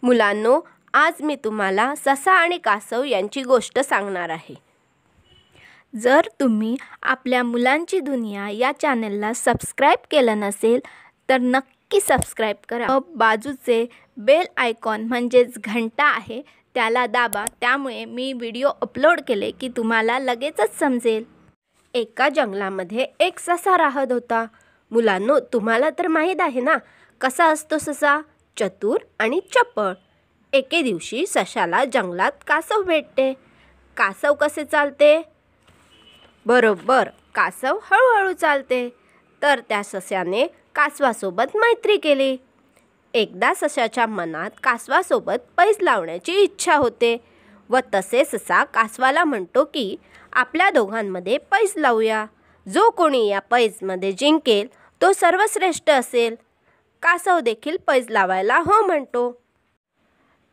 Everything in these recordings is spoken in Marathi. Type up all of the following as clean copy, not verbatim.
मुलांनो, आज मी तुम्हाला ससा आणि कासव यांची गोष्ट सांगणार आहे। जर तुम्ही आपल्या मुलांची दुनिया या चॅनलला सबस्क्राइब केलं नसेल तर नक्की सबस्क्राइब करा। बाजूचे बेल आयकॉन म्हणजेच घंटा आहे त्याला दाबा, त्यामुळे मी व्हिडिओ अपलोड केले की तुम्हाला लगेचच समजेल। एका जंगलामध्ये एक ससा राहत होता। मुलांनो, तुम्हाला तर माहीत आहे ना कसा असतो ससा, चतुर आणि चपळ। एके दिवशी सशाला जंगलात कासव भेटते। कासव कसे चालते? बरोबर, कासव हळूहळू चालते। तर त्या सस्याने कासवासोबत मैत्री केली। एकदा सशाच्या मनात कासवासोबत पैज लावण्याची इच्छा होते व तसे ससा कासवाला म्हणतो की आपल्या दोघांमध्ये पैज लावूया। जो कोणी या पैजमध्ये जिंकेल तो सर्वश्रेष्ठ असेल। कासव देखील पैज लावायला हो म्हणतो।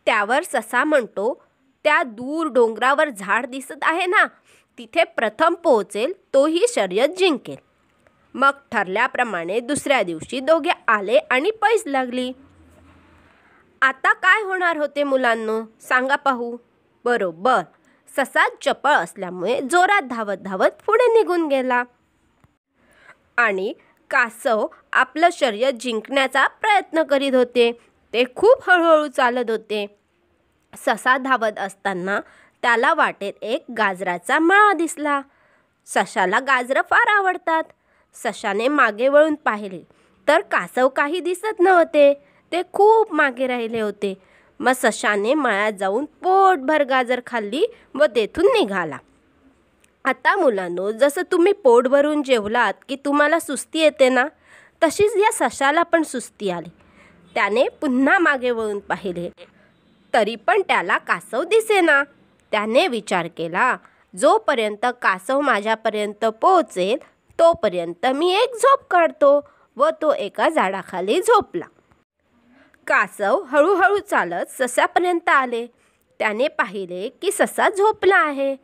त्यावर ससा म्हणतो, त्या दूर डोंगरावर झाड दिसत आहे ना, तिथे प्रथम पोहोचेल तोही शर्यत जिंकेल। मग ठरल्याप्रमाणे दुसऱ्या दिवशी दोघे आले आणि पैज लागली। आता काय होणार होते मुलांनो, सांगा पाहू? बरोबर, ससा चपळ असल्यामुळे जोरात धावत धावत पुढे निघून गेला आणि कासव आपलं शर्यत जिंकण्याचा प्रयत्न करीत होते। ते खूप हळूहळू चालत होते। ससा धावत असताना त्याला वाटेत एक गाजराचा मळा दिसला। सशाला गाजरं फार आवडतात। सशाने मागे वळून पाहिले तर कासव काही दिसत नव्हते, ते खूप मागे राहिले होते। मग सशाने मळ्यात जाऊन पोटभर गाजर खाल्ली व तेथून निघाला। आता मुलांनो, जसं तुम्ही पोट भरून जेवलात की तुम्हाला सुस्ती येते ना, तशीच या सशाला पण सुस्ती आली। त्याने पुन्हा मागे वळून पाहिले तरी पण त्याला कासव दिसेना। त्याने विचार केला, जोपर्यंत कासव माझ्यापर्यंत पोहोचेल तोपर्यंत मी एक झोप काढतो व तो एका झाडाखाली झोपला। कासव हळूहळू चालत सस्यापर्यंत आले। त्याने पाहिले की ससा झोपला आहे।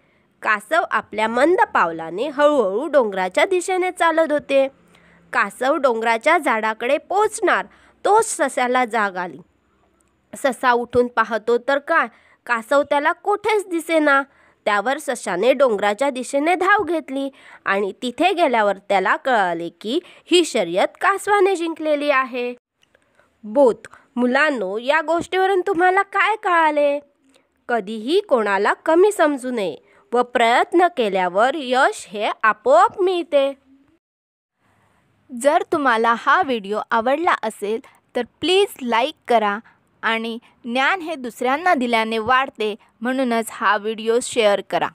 कासव आपल्या मंद पावलाने हळूहळू डोंगराच्या दिशेने चालत होते। कासव डोंगराच्या झाडाकडे पोहोचणार तोच सस्याला जाग आली। ससा उठून पाहतो तर काय, कासव त्याला कोठेच दिसेना। त्यावर सशाने डोंगराच्या दिशेने धाव घेतली आणि तिथे गेल्यावर त्याला कळाले की ही शर्यत कासवाने जिंकलेली आहे। बोथ मुलांनो, या गोष्टीवरून तुम्हाला काय कळाले? कधीही कोणाला कमी समजू नये व प्रयत्न केल्यावर यश हे आपोआप मिळते। जर तुम्हाला हा व्हिडिओ आवडला असेल तर प्लीज लाईक करा आणि ज्ञान हे दुसऱ्यांना दिल्याने वाढते, म्हणूनच हा व्हिडिओ शेअर करा।